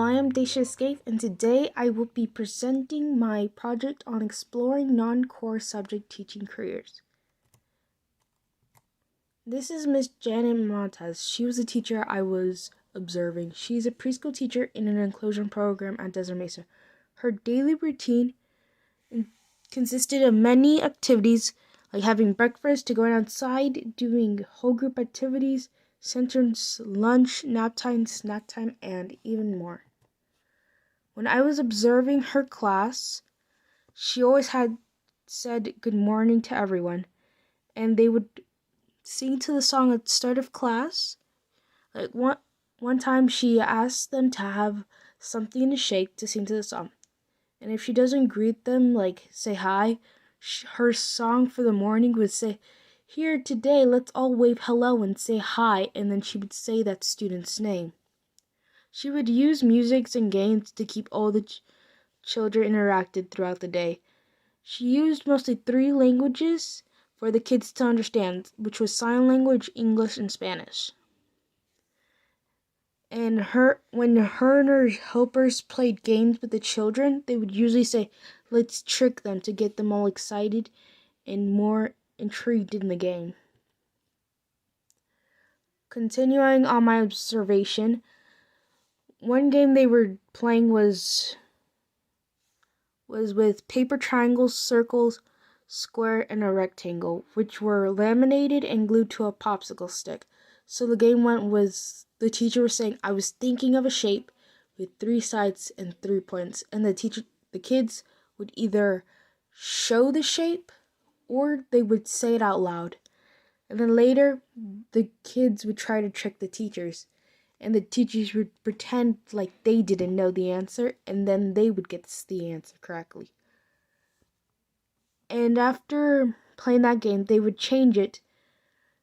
I am Scaife, and today I will be presenting my project on exploring non-core subject teaching careers. This is Miss Janet Montez. She was a teacher I was observing. She's a preschool teacher in an inclusion program at Desert Mesa. Her daily routine consisted of many activities like having breakfast, to going outside, doing whole group activities, sentence, lunch, nap time, snack time, and even more. When I was observing her class, she always had said good morning to everyone, and they would sing to the song at the start of class. Like one time she asked them to have something to shake to sing to the song. And if she doesn't greet them, like say hi, her song for the morning would say, "Here today, let's all wave hello and say hi," and then she would say that student's name. She would use music and games to keep all the children interacted throughout the day. She used mostly 3 languages for the kids to understand, which was sign language, English, and Spanish. And when her and her helpers played games with the children, they would usually say, "Let's trick them," to get them all excited and more intrigued in the game. Continuing on my observation, one game they were playing was with paper triangles, circles, square, and a rectangle, which were laminated and glued to a popsicle stick. So the game went with the teacher was saying, "I was thinking of a shape with 3 sides and 3 points," and the kids would either show the shape or they would say it out loud. And then later, the kids would try to trick the teachers, and the teachers would pretend like they didn't know the answer, and then they would get the answer correctly. And after playing that game, they would change it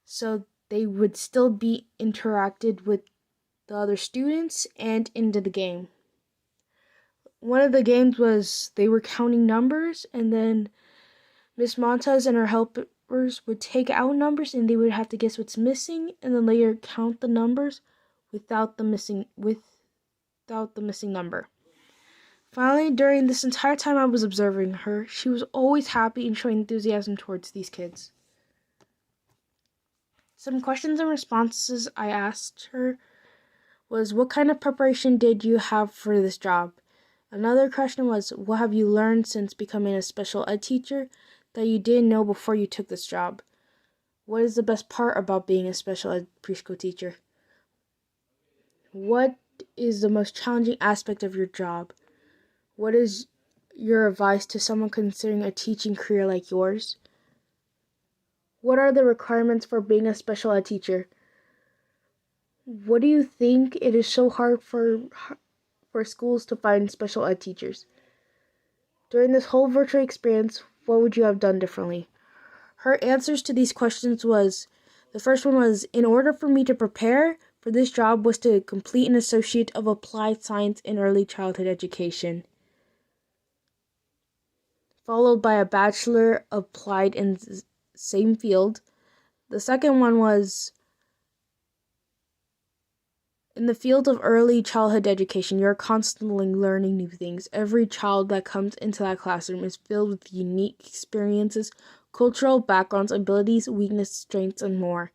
so they would still be interacted with the other students and into the game. One of the games was they were counting numbers, and then Miss Montez and her helpers would take out numbers and they would have to guess what's missing, and then later count the numbers without the missing number. Finally, during this entire time I was observing her, she was always happy and showing enthusiasm towards these kids. Some questions and responses I asked her was, what kind of preparation did you have for this job? Another question was, what have you learned since becoming a special ed teacher that you didn't know before you took this job? What is the best part about being a special ed preschool teacher? What is the most challenging aspect of your job? What is your advice to someone considering a teaching career like yours? What are the requirements for being a special ed teacher? What do you think it is so hard for schools to find special ed teachers? During this whole virtual experience, what would you have done differently? Her answers to these questions the first one was, in order for me to prepare for this job was to complete an Associate of Applied Science in Early Childhood Education, followed by a Bachelor Applied in the same field. The second one was, in the field of early childhood education, you're constantly learning new things. Every child that comes into that classroom is filled with unique experiences, cultural backgrounds, abilities, weaknesses, strengths, and more.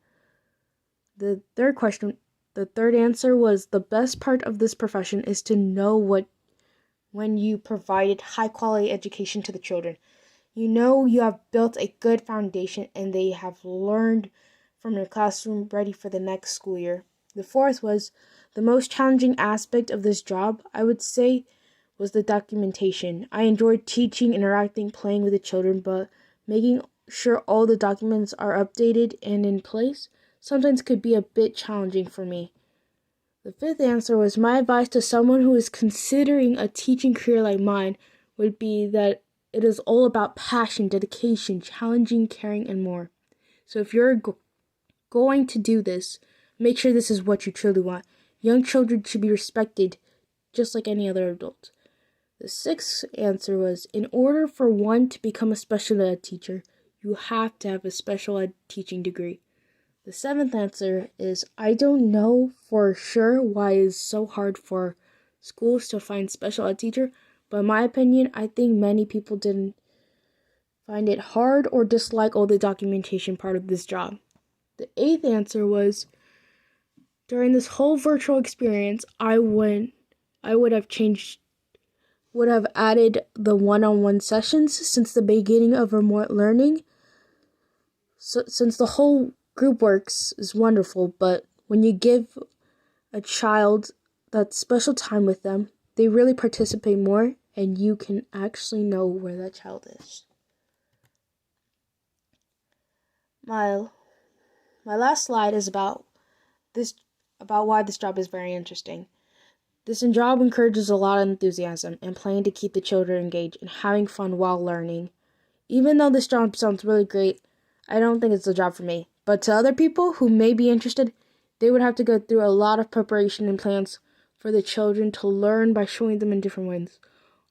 The third answer was, the best part of this profession is to know when you provided high quality education to the children. You know you have built a good foundation and they have learned from your classroom ready for the next school year. The fourth was, the most challenging aspect of this job, I would say, was the documentation. I enjoyed teaching, interacting, playing with the children, but making sure all the documents are updated and in place sometimes could be a bit challenging for me. The fifth answer was, my advice to someone who is considering a teaching career like mine would be that it is all about passion, dedication, challenging, caring, and more. So if you're going to do this, make sure this is what you truly want. Young children should be respected just like any other adult. The sixth answer was, in order for one to become a special ed teacher, you have to have a special ed teaching degree. The seventh answer is, I don't know for sure why it is so hard for schools to find special ed teacher, but in my opinion, I think many people didn't find it hard or dislike all the documentation part of this job. The eighth answer was, during this whole virtual experience, I would have added the one-on-one sessions since the beginning of remote learning. So, since the whole group works is wonderful, but when you give a child that special time with them, they really participate more and you can actually know where that child is. My last slide is about why this job is very interesting. This job encourages a lot of enthusiasm and planning to keep the children engaged and having fun while learning. Even though this job sounds really great, I don't think it's the job for me. But to other people who may be interested, they would have to go through a lot of preparation and plans for the children to learn by showing them in different ways.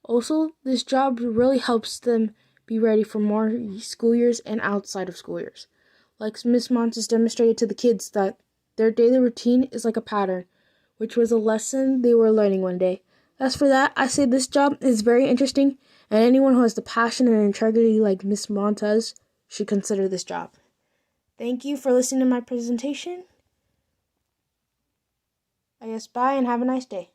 Also, this job really helps them be ready for more school years and outside of school years. Like Miss Montes demonstrated to the kids that their daily routine is like a pattern, which was a lesson they were learning one day. As for that, I say this job is very interesting, and anyone who has the passion and integrity like Miss Montes should consider this job. Thank you for listening to my presentation. I guess bye and have a nice day.